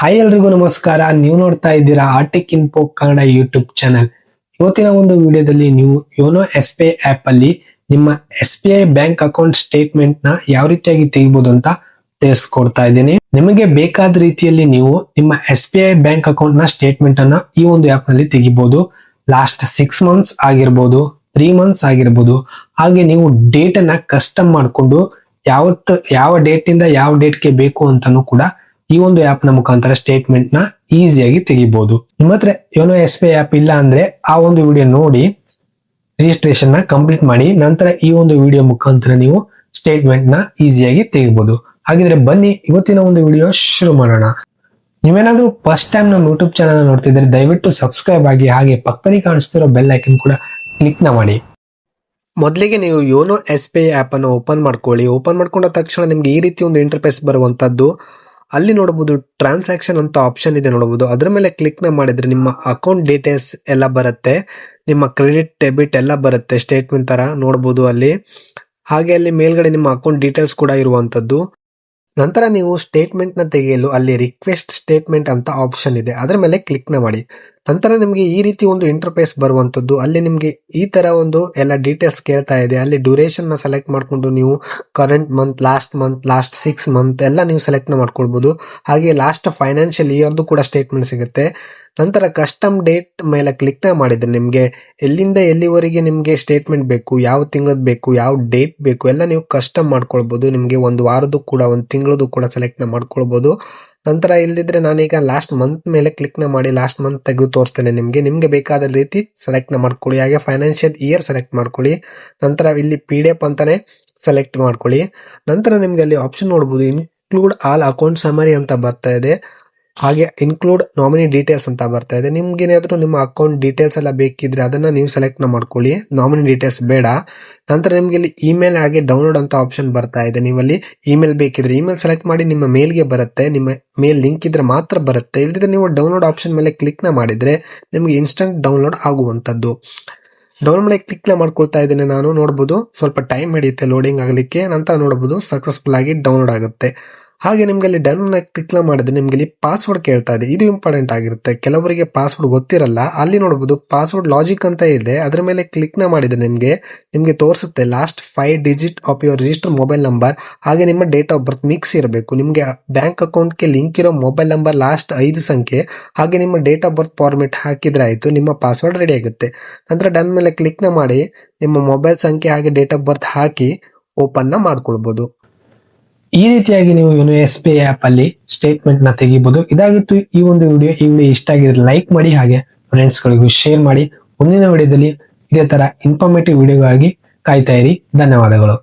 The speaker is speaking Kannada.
ಹಾಯ್ ಎಲ್ರಿಗೂ ನಮಸ್ಕಾರ. ನೀವು ನೋಡ್ತಾ ಇದ್ದೀರಾ Arctic info Kannada YouTube channel. ಇವತ್ತಿನ ಒಂದು ವಿಡಿಯೋದಲ್ಲಿ ನೀವು YONO S B I app ಅಲ್ಲಿ ನಿಮ್ಮ S B I bank account statement ನ ಯಾವ ರೀತಿಯಾಗಿ ತೆಗಿಬಹುದು ಅಂತ ತಿಳಿಸ್ಕೊಡ್ತಾ ಇದ್ದೀನಿ. ನಿಮಗೆ ಬೇಕಾದ ರೀತಿಯಲ್ಲಿ ನೀವು ನಿಮ್ಮ S B I bank account ನ ಸ್ಟೇಟ್ಮೆಂಟ್ ಅನ್ನ ಈ ಒಂದು ಆಪ್ ನಲ್ಲಿ ತೆಗಿಬಹುದು. ಲಾಸ್ಟ್ 6 months ಆಗಿರ್ಬೋದು, 3 months ಆಗಿರ್ಬೋದು. ಹಾಗೆ ನೀವು ಡೇಟ್ ಅನ್ನ ಕಸ್ಟಮ್ ಮಾಡಿಕೊಂಡು ಯಾವ ಡೇಟ್ ಇಂದ ಯಾವ ಡೇಟ್ಗೆ ಬೇಕು ಅಂತಾನು ಕೂಡ ಈ ಒಂದು ಆಪ್ ನ ಮುಖಾಂತರ ಸ್ಟೇಟ್ಮೆಂಟ್ ನ ಈಸಿಯಾಗಿ ತೆಗಿಬಹುದು. ನಿಮ್ಮ ಹತ್ರ YONO S B I app ಇಲ್ಲ ಅಂದ್ರೆ ಆ ಒಂದು ವಿಡಿಯೋ ನೋಡಿ ರಿಜಿಸ್ಟ್ರೇಷನ್ ನ ಕಂಪ್ಲೀಟ್ ಮಾಡಿ, ನಂತರ ಈ ಒಂದು ವಿಡಿಯೋ ಮುಖಾಂತರ ನೀವು ಸ್ಟೇಟ್ಮೆಂಟ್ ನ ಈಸಿಯಾಗಿ ತೆಗಿಬಹುದು. ಹಾಗಿದ್ರೆ ಬನ್ನಿ ಇವತ್ತಿನ ಒಂದು ವಿಡಿಯೋ ಶುರು ಮಾಡೋಣ. ನೀವೇನಾದ್ರೂ ಫಸ್ಟ್ ಟೈಮ್ ನಮ್ಮ ಯೂಟ್ಯೂಬ್ ಚಾನಲ್ ನೋಡ್ತಿದ್ರೆ ದಯವಿಟ್ಟು ಸಬ್ಸ್ಕ್ರೈಬ್ ಆಗಿ, ಹಾಗೆ ಪಕ್ಕದಲ್ಲಿ ಕಾಣಿಸ್ತಿರೋ ಬೆಲ್ ಐಕನ್ ಕೂಡ ಕ್ಲಿಕ್ ನ ಮಾಡಿ. ಮೊದಲಿಗೆ ನೀವು YONO S B I app ಅನ್ನು ಓಪನ್ ಮಾಡ್ಕೊಳ್ಳಿ. ಓಪನ್ ಮಾಡ್ಕೊಂಡ ತಕ್ಷಣ ನಿಮ್ಗೆ ಈ ರೀತಿ ಒಂದು ಇಂಟರ್ಫೇಸ್ ಬರುವಂತದ್ದು. ಅಲ್ಲಿ ನೋಡಬಹುದು ಟ್ರಾನ್ಸಾಕ್ಷನ್ ಅಂತ ಆಪ್ಷನ್ ಇದೆ ನೋಡಬಹುದು. ಅದರ ಮೇಲೆ ಕ್ಲಿಕ್ ನ ಮಾಡಿದ್ರೆ ನಿಮ್ಮ ಅಕೌಂಟ್ ಡೀಟೇಲ್ಸ್ ಎಲ್ಲ ಬರುತ್ತೆ, ನಿಮ್ಮ ಕ್ರೆಡಿಟ್ ಡೆಬಿಟ್ ಎಲ್ಲ ಬರುತ್ತೆ ಸ್ಟೇಟ್ಮೆಂಟ್ ತರ ನೋಡಬಹುದು ಅಲ್ಲಿ. ಹಾಗೆ ಅಲ್ಲಿ ಮೇಲ್ಗಡೆ ನಿಮ್ಮ ಅಕೌಂಟ್ ಡೀಟೇಲ್ಸ್ ಕೂಡ ಇರುವಂತದ್ದು. ನಂತರ ನೀವು ಸ್ಟೇಟ್ಮೆಂಟ್ ನ ತೆಗೆಯಲು ಅಲ್ಲಿ ರಿಕ್ವೆಸ್ಟ್ ಸ್ಟೇಟ್ಮೆಂಟ್ ಅಂತ ಆಪ್ಷನ್ ಇದೆ, ಅದರ ಮೇಲೆ ಕ್ಲಿಕ್ ನ ಮಾಡಿ. ನಂತರ ನಿಮಗೆ ಈ ರೀತಿ ಒಂದು ಇಂಟರ್ಫೇಸ್ ಬರುವಂತದ್ದು. ಅಲ್ಲಿ ನಿಮ್ಗೆ ಈ ತರ ಒಂದು ಎಲ್ಲ ಡೀಟೇಲ್ಸ್ ಕೇಳ್ತಾ ಇದೆ. ಅಲ್ಲಿ ಡ್ಯೂರೇಷನ್ ನ ಸೆಲೆಕ್ಟ್ ಮಾಡ್ಕೊಂಡು ನೀವು ಕರೆಂಟ್ ಮಂತ್, ಲಾಸ್ಟ್ 6 months ಎಲ್ಲ ನೀವು ಸೆಲೆಕ್ಟ್ ನ ಮಾಡ್ಕೊಳ್ಬಹುದು. ಹಾಗೆ ಲಾಸ್ಟ್ ಫೈನಾನ್ಷಿಯಲ್ ಇಯರ್ದು ಕೂಡ ಸ್ಟೇಟ್ಮೆಂಟ್ ಸಿಗುತ್ತೆ. ನಂತರ ಕಸ್ಟಮ್ ಡೇಟ್ ಮೇಲೆ ಕ್ಲಿಕ್ ನ ಮಾಡಿದ್ರೆ ನಿಮ್ಗೆ ಎಲ್ಲಿಂದ ಎಲ್ಲಿವರೆಗೆ ನಿಮ್ಗೆ ಸ್ಟೇಟ್ಮೆಂಟ್ ಬೇಕು, ಯಾವ ತಿಂಗಳದ್ ಬೇಕು, ಯಾವ ಡೇಟ್ ಬೇಕು ಎಲ್ಲ ನೀವು ಕಸ್ಟಮ್ ಮಾಡ್ಕೊಳ್ಬಹುದು. ನಿಮ್ಗೆ ಒಂದು ವಾರದ್ದು ಕೂಡ ಒಂದು ತಿಂಗಳದ್ದು ಕೂಡ ಸೆಲೆಕ್ಟ್ ನ ಮಾಡ್ಕೊಳ್ಬಹುದು. ನಂತರ ಇಲ್ದಿದ್ರೆ ನಾನೀಗ ಲಾಸ್ಟ್ ಮಂತ್ ಮೇಲೆ ಕ್ಲಿಕ್ ನ ಮಾಡಿ ಲಾಸ್ಟ್ ಮಂತ್ ತೆಗೆದು ತೋರಿಸ್ತೇನೆ. ನಿಮ್ಗೆ ಬೇಕಾದ ರೀತಿ ಸೆಲೆಕ್ಟ್ ನ ಮಾಡ್ಕೊಳ್ಳಿ. ಹಾಗೆ ಫೈನಾನ್ಷಿಯಲ್ ಇಯರ್ ಸೆಲೆಕ್ಟ್ ಮಾಡ್ಕೊಳ್ಳಿ. ನಂತರ ಇಲ್ಲಿ PDF ಅಂತಾನೆ ಸೆಲೆಕ್ಟ್ ಮಾಡ್ಕೊಳ್ಳಿ. ನಂತರ ನಿಮ್ಗೆ ಅಲ್ಲಿ ಆಪ್ಷನ್ ನೋಡಬಹುದು, ಇನ್ಕ್ಲೂಡ್ ಆಲ್ ಅಕೌಂಟ್ ಸಮರಿ ಅಂತ ಬರ್ತಾ ಇದೆ, ಹಾಗೆ ಇನ್ಕ್ಲೂಡ್ ನಾಮಿನಿ ಡೀಟೇಲ್ಸ್ ಅಂತ ಬರ್ತಾ ಇದೆ. ನಿಮ್ಗೆ ಏನಾದ್ರು ನಿಮ್ಮ ಅಕೌಂಟ್ ಡೀಟೇಲ್ಸ್ ಎಲ್ಲ ಬೇಕಿದ್ರೆ ಅದನ್ನ ನೀವು ಸೆಲೆಕ್ಟ್ ನ ಮಾಡ್ಕೊಳ್ಳಿ, ನಾಮಿನಿ ಡೀಟೇಲ್ಸ್ ಬೇಡ. ನಂತರ ನಿಮ್ಗೆ ಇಲ್ಲಿ ಇಮೇಲ್ ಹಾಗೆ ಡೌನ್ಲೋಡ್ ಅಂತ ಆಪ್ಷನ್ ಬರ್ತಾ ಇದೆ. ನೀವಲ್ಲಿ ಇಮೇಲ್ ಬೇಕಿದ್ರೆ ಇಮೇಲ್ ಸೆಲೆಕ್ಟ್ ಮಾಡಿ, ನಿಮ್ಮ ಮೇಲ್ಗೆ ಬರುತ್ತೆ. ನಿಮ್ಮ ಮೇಲ್ ಲಿಂಕ್ ಇದ್ರೆ ಮಾತ್ರ ಬರುತ್ತೆ, ಇಲ್ದಿದ್ರೆ ನೀವು ಡೌನ್ಲೋಡ್ ಆಪ್ಷನ್ ಮೇಲೆ ಕ್ಲಿಕ್ ನ ಮಾಡಿದ್ರೆ ನಿಮ್ಗೆ ಇನ್ಸ್ಟಂಟ್ ಡೌನ್ಲೋಡ್ ಆಗುವಂತದ್ದು. ಡೌನ್ಲೋಡ್ ಮೇಲೆ ಕ್ಲಿಕ್ ನ ಮಾಡ್ಕೊಳ್ತಾ ಇದ್ದೇನೆ ನಾನು. ನೋಡಬಹುದು ಸ್ವಲ್ಪ ಟೈಮ್ ಹಿಡಿಯುತ್ತೆ ಲೋಡಿಂಗ್ ಆಗಲಿಕ್ಕೆ. ನಂತರ ನೋಡಬಹುದು ಸಕ್ಸಸ್ಫುಲ್ ಆಗಿ ಡೌನ್ಲೋಡ್ ಆಗುತ್ತೆ. ಹಾಗೆ ನಿಮ್ಗೆ ಅಲ್ಲಿ ಡನ್ ಕ್ಲಿಕ್ ಮಾಡಿದ್ರೆ ನಿಮ್ಗೆ ಇಲ್ಲಿ ಪಾಸ್ವರ್ಡ್ ಕೇಳ್ತಾ ಇದೆ. ಇದು ಇಂಪಾರ್ಟೆಂಟ್ ಆಗಿರುತ್ತೆ, ಕೆಲವರಿಗೆ ಪಾಸ್ವರ್ಡ್ ಗೊತ್ತಿರಲ್ಲ. ಅಲ್ಲಿ ನೋಡಬಹುದು ಪಾಸ್ವರ್ಡ್ ಲಾಜಿಕ್ ಅಂತ ಇದೆ, ಅದರ ಮೇಲೆ ಕ್ಲಿಕ್ ನ ಮಾಡಿದ್ರೆ ನಿಮ್ಗೆ ತೋರಿಸುತ್ತೆ last 5 digit of your register mobile number, ಹಾಗೆ ನಿಮ್ಮ ಡೇಟ್ ಆಫ್ ಬರ್ತ್ ಮಿಕ್ಸ್ ಇರಬೇಕು. ನಿಮ್ಗೆ ಬ್ಯಾಂಕ್ ಅಕೌಂಟ್ ಗೆ ಲಿಂಕ್ ಇರೋ ಮೊಬೈಲ್ ನಂಬರ್ ಲಾಸ್ಟ್ 5 ಸಂಖ್ಯೆ, ಹಾಗೆ ನಿಮ್ಮ ಡೇಟ್ ಆಫ್ ಬರ್ತ್ ಫಾರ್ಮೆಟ್ ಹಾಕಿದ್ರೆ ಆಯ್ತು, ನಿಮ್ಮ ಪಾಸ್ವರ್ಡ್ ರೆಡಿ ಆಗುತ್ತೆ. ನಂತರ ಡನ್ ಮೇಲೆ ಕ್ಲಿಕ್ ನ ಮಾಡಿ ನಿಮ್ಮ ಮೊಬೈಲ್ ಸಂಖ್ಯೆ ಹಾಗೆ ಡೇಟ್ ಆಫ್ ಬರ್ತ್ ಹಾಕಿ ಓಪನ್ ನ ಮಾಡ್ಕೊಳ್ಬಹುದು. ಈ ರೀತಿಯಾಗಿ ನೀವು YONO S B I app ಅಲ್ಲಿ ಸ್ಟೇಟ್ಮೆಂಟ್ ನ ತೆಗಿಬಹುದು. ಇದಾಗಿತ್ತು ಈ ಒಂದು ವಿಡಿಯೋ. ಈ ವಿಡಿಯೋ ಇಷ್ಟ ಆಗಿದ್ರೆ ಲೈಕ್ ಮಾಡಿ, ಹಾಗೆ ಫ್ರೆಂಡ್ಸ್ ಗಳಿಗೂ ಶೇರ್ ಮಾಡಿ. ಮುಂದಿನ ವಿಡಿಯೋದಲ್ಲಿ ಇದೇ ತರ ಇನ್ಫಾರ್ಮೇಟಿವ್ ವಿಡಿಯೋಗಾಗಿ ಕಾಯ್ತಾ ಇರಿ. ಧನ್ಯವಾದಗಳು.